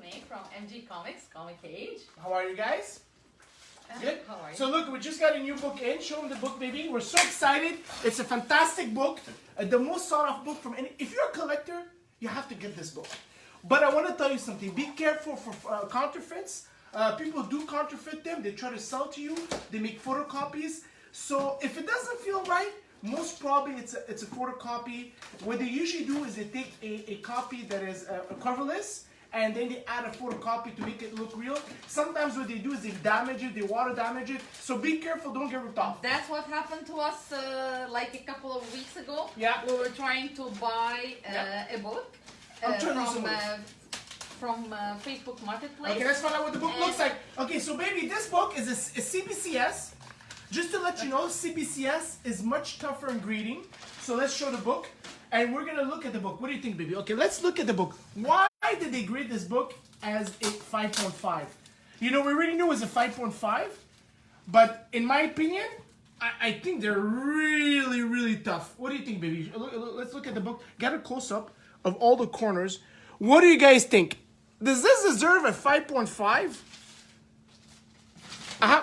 May from MG Comics, Comic Age. How are you guys? Good. How are you? So look, we just got a new book in. Show them the book, baby. We're so excited. It's a fantastic book. The most sought-off book from any. If you're a collector, you have to get this book. But I want to tell you something. Be careful for counterfeits. People do counterfeit them. They try to sell to you. They make photocopies. So if it doesn't feel right, most probably it's a photocopy. What they usually do is they take a copy that is coverless, and then they add a photocopy to make it look real. Sometimes what they do is they damage it, they water damage it. So be careful, don't get ripped off. That's what happened to us like a couple of weeks ago. Yeah. We were trying to buy a book from Facebook Marketplace. Okay, let's find out what the book looks like. Okay, so baby, this book is a CBCS. Just to let you know, CBCS is much tougher in grading. So let's show the book. And we're going to look at the book. What do you think, baby? Okay, let's look at the book. Why did they grade this book as a 5.5? You know, we already knew it was a 5.5. But in my opinion, I think they're really, really tough. What do you think, baby? Let's look at the book. Get a close-up of all the corners. What do you guys think? Does this deserve a 5.5?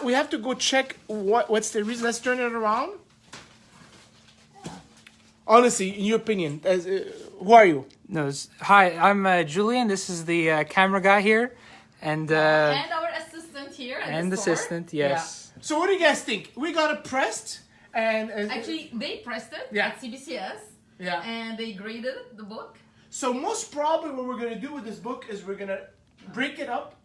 We have to go check what's the reason. Let's turn it around. Honestly, in your opinion, who are you? No, hi, I'm Julian. This is the camera guy here, and our assistant here. And the assistant, yes. Yeah. So what do you guys think? We got it pressed, and actually they pressed it at CBCS. Yeah. And they graded the book. So most probably what we're gonna do with this book is we're gonna break it up,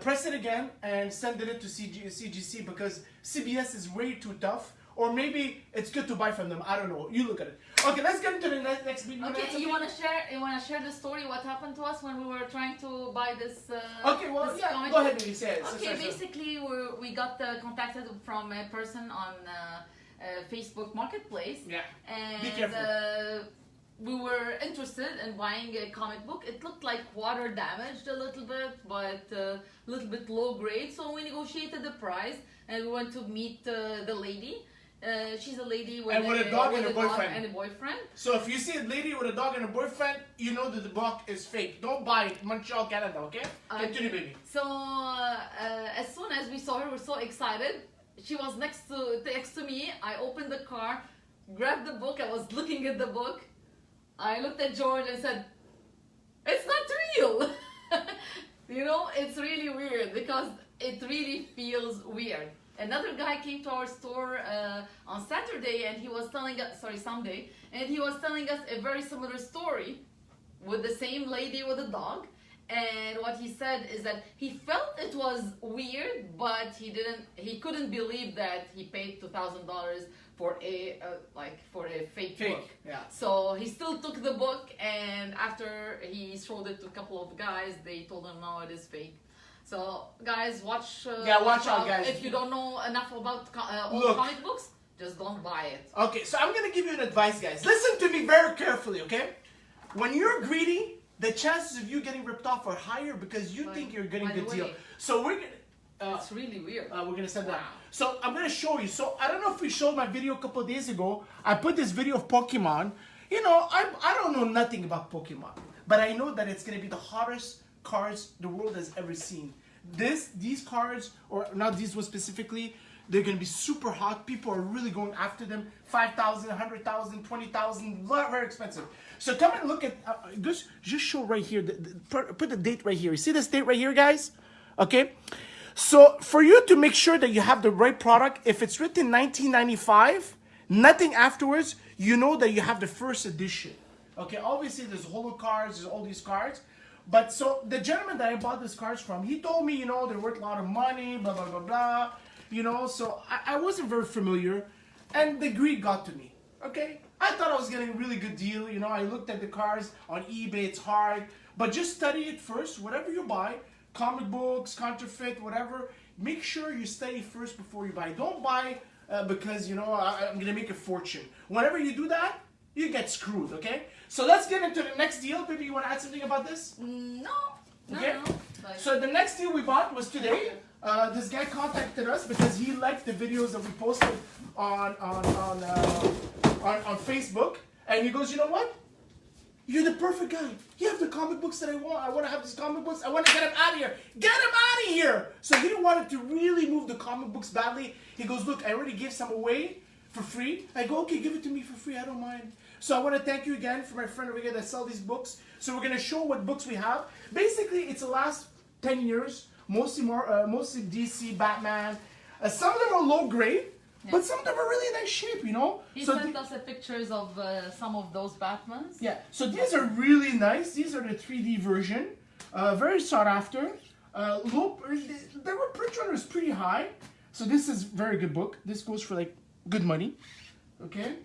press it again, and send it to CGC because CBS is way too tough. Or maybe it's good to buy from them. I don't know. You look at it. Okay, let's get into the next video. Okay, you wanna share the story? What happened to us when we were trying to buy this? Okay, well, this yeah. Go ahead, baby. Say it. Okay, basically we got contacted from a person on Facebook Marketplace. Yeah. And be careful. We were interested in buying a comic book. It looked like water damaged a little bit, but a little bit low grade. So we negotiated the price, and we went to meet the lady. She's a lady with a dog and a boyfriend. So if you see a lady with a dog and a boyfriend, you know that the book is fake. Don't buy it. Montreal, Canada, okay? Continue, baby. So as soon as we saw her, we were so excited. She was next to me. I opened the car, grabbed the book. I was looking at the book. I looked at George and said, "It's not real." You know, it's really weird because it really feels weird. Another guy came to our store on Saturday, and he was telling us, Sunday, and he was telling us a very similar story with the same lady with a dog. And what he said is that he felt it was weird, but he couldn't believe that he paid $2,000 for a fake book. Yeah. So he still took the book, and after he showed it to a couple of guys, they told him, no, it is fake. So guys, watch out, guys. If you don't know enough about comic books, just don't buy it. Okay, so I'm gonna give you an advice, guys. Listen to me very carefully, okay? When you're greedy, the chances of you getting ripped off are higher because you think you're getting a good deal. So we're gonna. It's really weird. We're gonna send that. So I'm gonna show you. So I don't know if we showed my video a couple of days ago. I put this video of Pokemon. You know, I don't know nothing about Pokemon, but I know that it's gonna be the hottest cards the world has ever seen. These cards, or not these ones specifically, they're gonna be super hot. People are really going after them. 5,000, 100,000, 20,000, very expensive. So come and look at just show right here. Put the date right here. You see this date right here, guys? Okay. So for you to make sure that you have the right product, if it's written 1995, nothing afterwards, you know that you have the first edition. Okay. Obviously, there's holo cards, there's all these cards. But so the gentleman that I bought these cards from, he told me, you know, they're worth a lot of money, blah, blah, blah, blah. You know, so I wasn't very familiar. And the greed got to me, okay? I thought I was getting a really good deal. You know, I looked at the cards on eBay, it's hard. But just study it first. Whatever you buy, comic books, counterfeit, whatever, make sure you study first before you buy. Don't buy because, you know, I'm going to make a fortune. Whenever you do that, you get screwed, okay? So let's get into the next deal. Baby, you want to add something about this? No. Okay. No. So the next deal we bought was today. This guy contacted us because he liked the videos that we posted on Facebook, and he goes, you know what? You're the perfect guy. You have the comic books that I want. I want to have these comic books. I want to get him out of here. Get him out of here. So he wanted to really move the comic books badly. He goes, look, I already gave some away for free. I go, okay, give it to me for free. I don't mind. So I want to thank you again for my friend over here that sell these books. So we're going to show what books we have. Basically, it's the last 10 years. Mostly DC, Batman. Some of them are low grade. Yeah. But some of them are really in nice shape, you know? He So sent us pictures of some of those Batmans. yeah, so these are really nice. These are the 3D version. Very sought after. Their print run is pretty high. So this is very good book. This goes for like good money. Okay.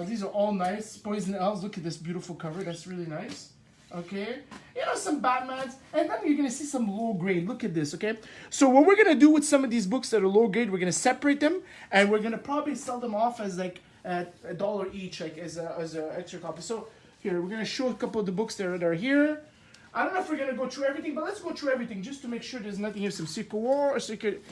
These are all nice. Poison Elves. Look at this beautiful cover. That's really nice. Okay, you know, some Batmans, and then you're gonna see some low grade. Look at this, okay? So what we're gonna do with some of these books that are low grade, we're gonna separate them, and we're gonna probably sell them off as like $1 each, like as a extra copy. So here, we're gonna show a couple of the books that are here. I don't know if we're gonna go through everything, but let's go through everything just to make sure there's nothing here. Some Secret War or Secret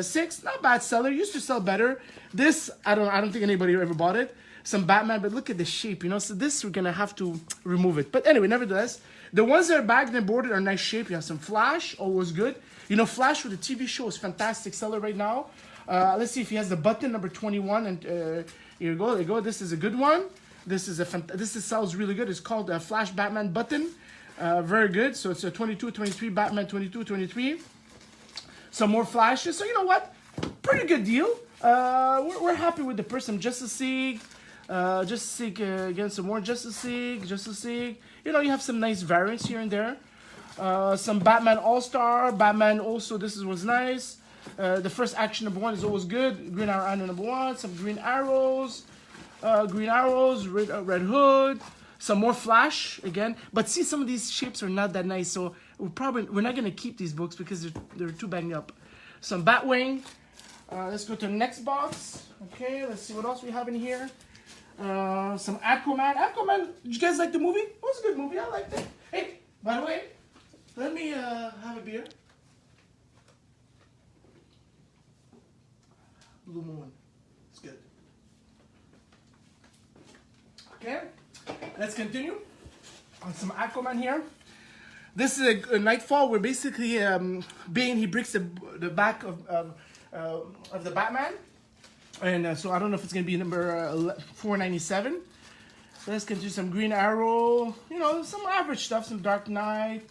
6, not bad seller. Used to sell better. This, I don't think anybody ever bought it. Some Batman, but look at the shape, you know. So this we're gonna have to remove it. But anyway, nevertheless, the ones that are bagged and boarded are nice shape. You have some Flash, always good. You know, Flash for the TV show is fantastic seller right now. Let's see if he has the button number 21, and here you go. There you go. This is a good one. This sells really good. It's called a Flash Batman button. Very good. So it's a 22, 23 Batman 22, 23. Some more flashes. So you know what? Pretty good deal. We're happy with the price. Some Justice League. Again, some more Justice League. You know, you have some nice variants here and there. Some Batman All-Star, Batman also, was nice. The first action number 1 is always good. Green Arrow number 1, some Green Arrows, Red Hood, some more Flash again. But see, some of these shapes are not that nice, so we're not gonna keep these books because they're too banged up. Some Batwing. Let's go to the next box. Okay, let's see what else we have in here. Some Aquaman. Did you guys like the movie? It was a good movie. I liked it. Hey, by the way, let me have a beer. Blue Moon. It's good. Okay, let's continue on some Aquaman here. This is a Nightfall where basically Bane, he breaks the back of the Batman. And so I don't know if it's going to be number 497. So let's continue. Some Green Arrow, you know, some average stuff. Some Dark Knight,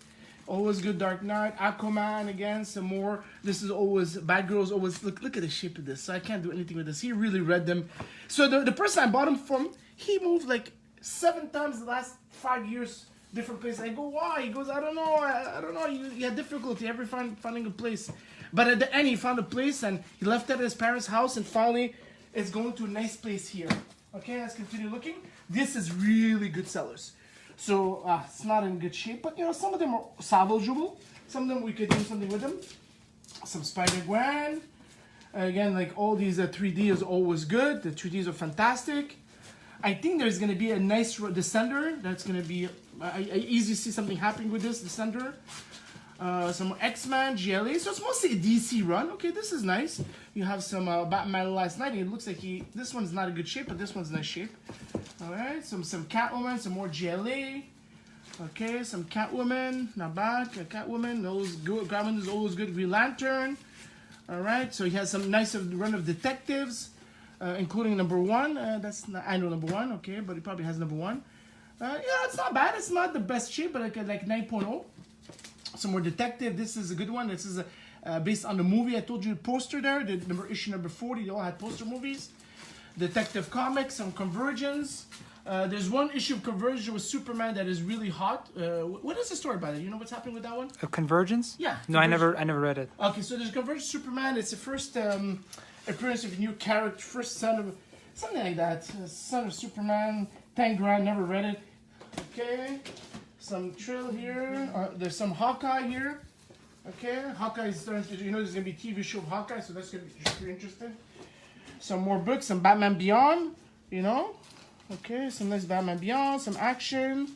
always good Dark Knight. Aquaman again, some more. This is always, Batgirl's always, look at the shape of this. So I can't do anything with this. He really read them. So the person I bought him from, he moved like 7 times the last 5 years, different places. I go, why? He goes, I don't know. He had difficulty ever finding a place. But at the end, he found a place and he left it at his parents' house, and finally, it's going to a nice place here. Okay, let's continue looking. This is really good sellers. So it's not in good shape, but you know, some of them are salvageable. Some of them we could do something with them. Some Spider-Gwen. Again, like all these 3D is always good. The 3Ds are fantastic. I think there's going to be a nice Descender. That's going to be, I easily see something happening with this Descender. Some X-Men, GLA, so it's mostly a DC run. Okay, this is nice. You have some Batman Last Night. It looks like this one's not a good shape, but this one's nice shape. All right, some Catwoman, some more GLA. Okay, some Catwoman, not bad. Catwoman, always good. Catwoman is always good. Green Lantern. All right, so he has some nice run of detectives, including number 1. That's not annual number 1. Okay, but he probably has number 1. Yeah, it's not bad. It's not the best shape, but like 9.0. Some more detective. This is a good one. This is based on the movie. I told you the poster there. The issue number 40. They all had poster movies. Detective Comics. Some Convergence. There's one issue of Convergence with Superman that is really hot. What is the story about it? You know what's happening with that one? Convergence? Yeah. No, Convergence. I never read it. Okay, so there's Convergence Superman. It's the first appearance of a new character. First son of something like that. Son of Superman. 10 grand. Never read it. Okay. Some Trill here. There's some Hawkeye here. Okay, Hawkeye is starting to, you know, there's going to be a TV show of Hawkeye, so that's going to be pretty interesting. Some more books, some Batman Beyond, you know. Okay, some nice Batman Beyond, some action.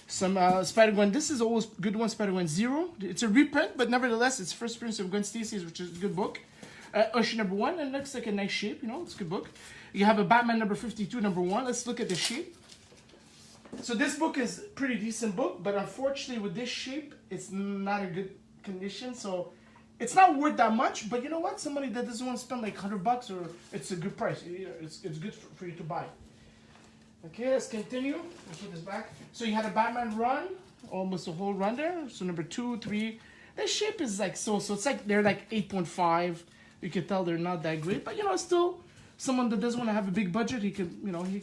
Some Spider-Gwen. This is always good one, Spider-Gwen 0. It's a reprint, but nevertheless, it's first appearance of Gwen Stacy, which is a good book. Issue number 1, and it looks like a nice shape, you know, it's a good book. You have a Batman number 52, number 1. Let's look at the shape. So this book is pretty decent book, but unfortunately with this shape, it's not a good condition. So it's not worth that much. But you know what? Somebody that doesn't want to spend like $100 or it's a good price. It's good for you to buy. Okay, let's continue. Let's put this back. So you had a Batman run, almost a whole run there. So number 2, 3. This shape is like so it's like they're like 8.5. You can tell they're not that great, but you know, still someone that doesn't want to have a big budget, he can, you know, he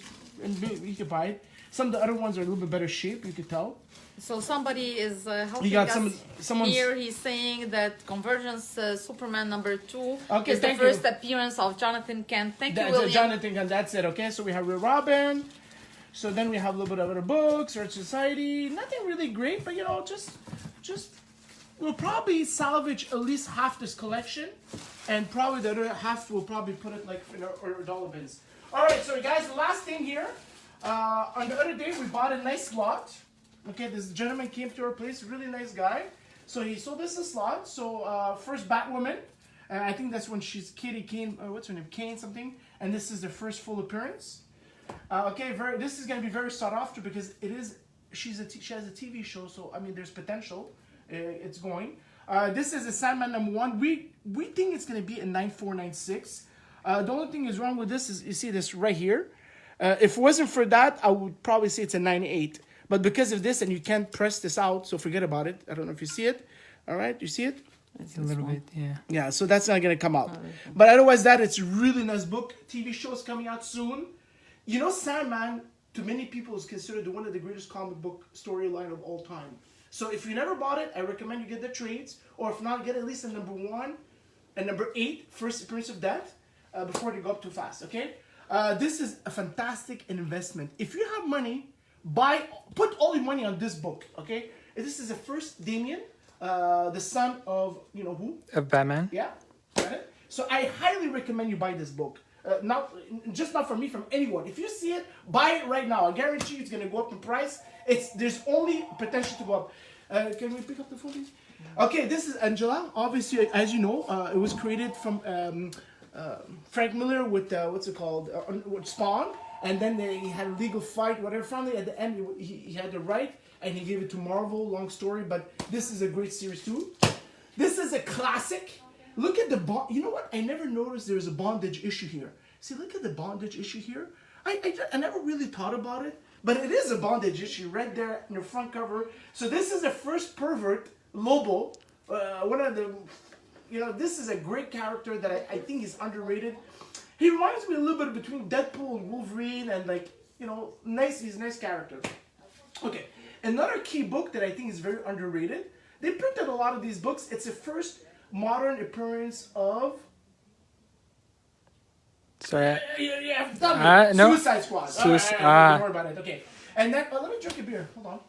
can buy it. Some of the other ones are a little bit better shape, you can tell. So somebody is helping got us someone's here. He's saying that Convergence Superman number 2 Okay, is the thank first you. appearance of Jonathan Kent. Thank you, That's William. Jonathan, and that's it. Okay, so we have Robin. So then we have a little bit of other books, Earth Society. Nothing really great, but you know, just we'll probably salvage at least half this collection, and probably the other half we'll probably put it like in our dollar bins. All right, so guys, the last thing here. On the other day, we bought a nice slot. Okay, this gentleman came to our place, really nice guy. So he sold us a slot. So first Batwoman, I think that's when she's Katie Kane. What's her name? Kane something. And this is the first full appearance. Okay, this is gonna be very sought after because it is. She has a TV show, so I mean, there's potential. It's going. This is a Sandman #1. We think it's gonna be a 9496. The only thing is wrong with this is you see this right here. If it wasn't for that, I would probably say it's a 98. But because of this, and you can't press this out, so forget about it. I don't know if you see it. All right, you see it? It's a little bit, yeah. Yeah, so that's not gonna come out. But otherwise, it's a really nice book. TV show is coming out soon. You know, Sandman, to many people, is considered one of the greatest comic book storyline of all time. So if you never bought it, I recommend you get the trades, or if not, get at least a #1 and #8, First Appearance of Death, before they go up too fast. Okay, this is a fantastic investment. If you have money, put all your money on this book. Okay, this is the first Damien, the son of you know who? Of Batman. Yeah, got it. So I highly recommend you buy this book. Not from me, from anyone. If you see it, buy it right now. I guarantee you it's gonna go up in price. There's only potential to go up. Can we pick up the phone, please? Okay, this is Angela. Obviously, as you know, it was created from Frank Miller with what's it called? With Spawn, and then he had a legal fight, whatever. Finally, at the end, he had the right, and he gave it to Marvel. Long story, but this is a great series too. This is a classic. Look at the bond. You know what? I never noticed there was a bondage issue here. See, look at the bondage issue here. I never really thought about it, but it is a bondage issue right there in the front cover. So this is the first pervert, Lobo. One of the, you know, this is a great character that I think is underrated. He reminds me a little bit between Deadpool and Wolverine, and like, you know, he's a nice character. Okay, another key book that I think is very underrated. They printed a lot of these books. It's the first modern appearance of Sorry. No. Suicide Squad. Don't worry about it. Okay. And then let me drink a beer. Hold on.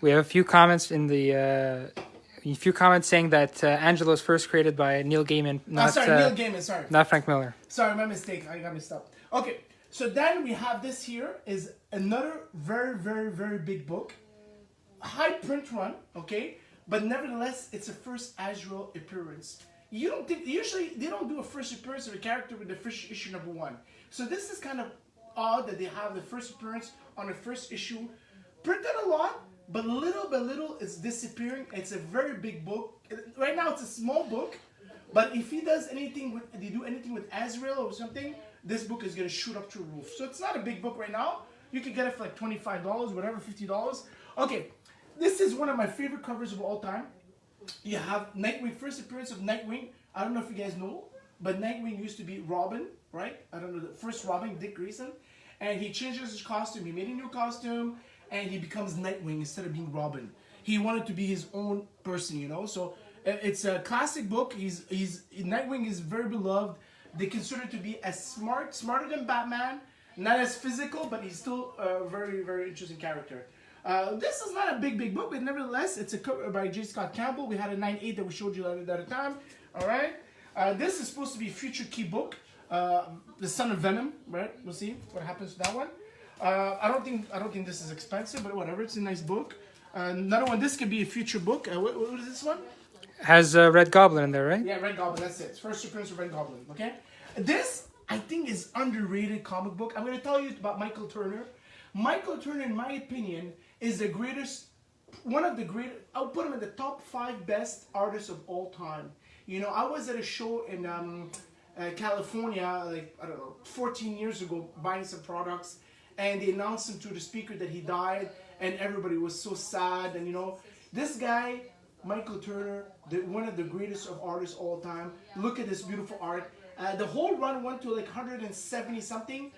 We have a few comments in the saying that Angela was first created by Neil Gaiman, Neil Gaiman. Sorry. Not Frank Miller. Sorry, my mistake. I got messed up. Okay. So then we have this here is another very, very, very big book. High print run, okay? But nevertheless, it's a first Azrael appearance. You don't think, usually they don't do a first appearance of a character with the first issue #1. So this is kind of odd that they have the first appearance on the first issue. Printed a lot, but little by little it's disappearing. It's a very big book. Right now it's a small book, but if they do anything with Azrael or something, this book is gonna shoot up to the roof. So it's not a big book right now. You can get it for like $25, whatever, $50. Okay, this is one of my favorite covers of all time. You have Nightwing, first appearance of Nightwing. I don't know if you guys know, but Nightwing used to be Robin, right? I don't know, the first Robin, Dick Grayson. And he changes his costume. He made a new costume, and he becomes Nightwing instead of being Robin. He wanted to be his own person, you know? So it's a classic book. Nightwing is very beloved. They consider him to be as smarter than Batman. Not as physical, but he's still a very, very interesting character. This is not a big book, but nevertheless, it's a cover by J. Scott Campbell. We had a 9/8 that we showed you at a time. All right. This is supposed to be a future key book. The Son of Venom, right? We'll see what happens to that one. I don't think this is expensive, but whatever. It's a nice book. Another one. This could be a future book. What is this one? Has Red Goblin in there, right? Yeah, Red Goblin. That's it. First appearance of Red Goblin. Okay. This I think is underrated comic book. I'm going to tell you about Michael Turner. Michael Turner, in my opinion, is the greatest, one of the greatest, I'll put him in the top 5 best artists of all time. You know, I was at a show in California, like, I don't know, 14 years ago, buying some products, and they announced him to the speaker that he died, and everybody was so sad. And you know, this guy, Michael Turner, one of the greatest of artists all time. Look at this beautiful art. The whole run went to like 170 something.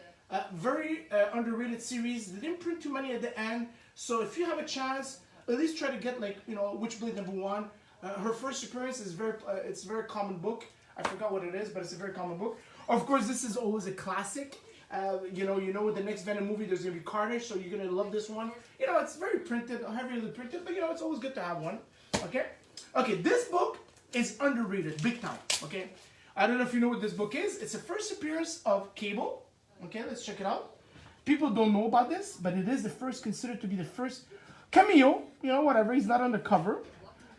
Very underrated series. They didn't print too many at the end, so if you have a chance, at least try to get, like, you know, Witchblade #1. Her first appearance is it's a very common book. I forgot what it is, but it's a very common book. Of course, this is always a classic. You know, with the next Venom movie, there's gonna be Carnage, so you're gonna love this one. You know, it's very printed, heavily printed, but you know, it's always good to have one. Okay, this book is underrated, big time. Okay, I don't know if you know what this book is. It's the first appearance of Cable. Okay, let's check it out. People don't know about this, but it is the first, considered to be the first cameo. You know, whatever. He's not on the cover,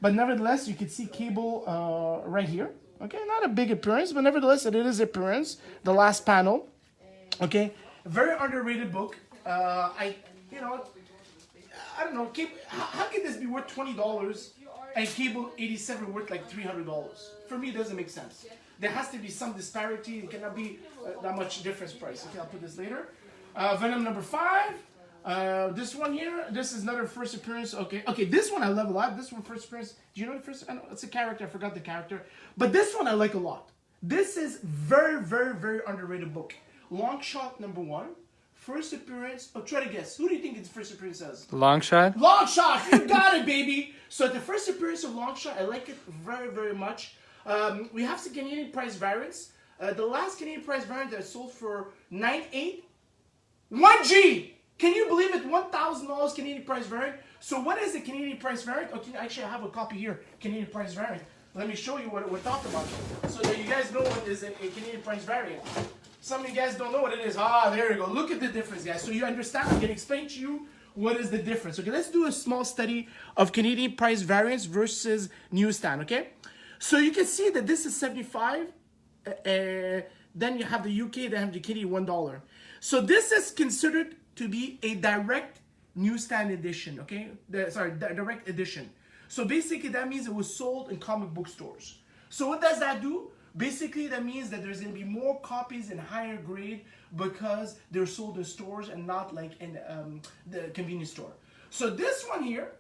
but nevertheless, you can see Cable right here. Okay, not a big appearance, but nevertheless, it is appearance. The last panel. Okay, very underrated book. I don't know. How can this be worth $20 and Cable 87 worth like $300? For me, it doesn't make sense. There has to be some disparity. It cannot be that much difference price. Okay, I'll put this later. Venom #5. This one here. This is another first appearance. Okay. This one I love a lot. This one first appearance. Do you know the first? I know it's a character. I forgot the character. But this one I like a lot. This is very, very, very underrated book. Longshot #1. First appearance. Oh, try to guess. Who do you think its first appearance is? Longshot? Longshot! You got it, baby! So the first appearance of Longshot, I like it very, very much. We have some Canadian price variants. The last Canadian price variant that sold for $9.8. 1G! Can you believe it? $1,000 Canadian price variant. So what is the Canadian price variant? Okay, actually I have a copy here. Canadian price variant. Let me show you what we're talking about, so that you guys know what is a Canadian price variant. Some of you guys don't know what it is. There you go. Look at the difference, guys. So you understand. I'm going to explain to you what is the difference. Okay, let's do a small study of Canadian price variance versus newsstand. Okay, so you can see that this is 75. Then you have the UK. Then you have the Canadian $1. So this is considered to be a direct newsstand edition. Okay, direct edition. So basically, that means it was sold in comic book stores. So what does that do? Basically, that means that there's going to be more copies in higher grade because they're sold in stores and not like in the convenience store. So this one here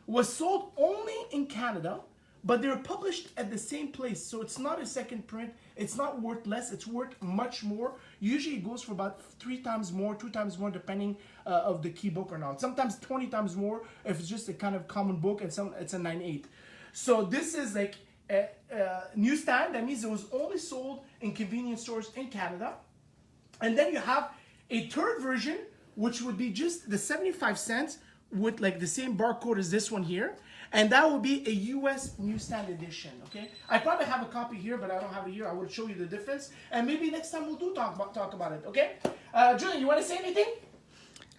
was sold only in Canada, but they're published at the same place. So it's not a second print. It's not worth less. It's worth much more. Usually it goes for about 3 times more, 2 times more, depending of the key book or not. Sometimes 20 times more if it's just a kind of common book, and it's a 9.8. So this is like newsstand. That means it was only sold in convenience stores in Canada. And then you have a third version, which would be just the 75 cents with like the same barcode as this one here, and that would be a US newsstand edition. Okay, I probably have a copy here, but I don't have it here. I will show you the difference, and maybe next time we'll talk about it. Okay, Julian, you want to say anything?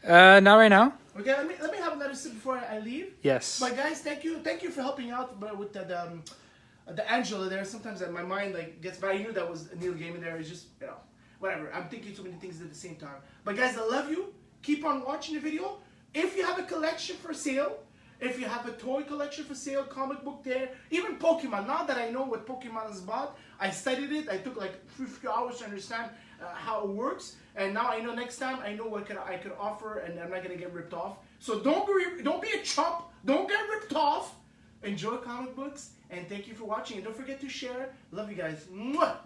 Not right now. Okay, let me have another sip before I leave. Yes. But guys, thank you for helping out with the Angela there. Sometimes my mind like gets, but I knew that was Neil Gaiman there. It's just, you know, whatever. I'm thinking too many things at the same time. But guys, I love you. Keep on watching the video. If you have a collection for sale, if you have a toy collection for sale, comic book there, even Pokemon. Now that I know what Pokemon is about, I studied it. I took like a few hours to understand how it works, and now I know next time I know what I could offer, and I'm not gonna get ripped off. So don't be a chump. Don't get ripped off. Enjoy comic books, and thank you for watching. And don't forget to share. Love you guys. Mwah!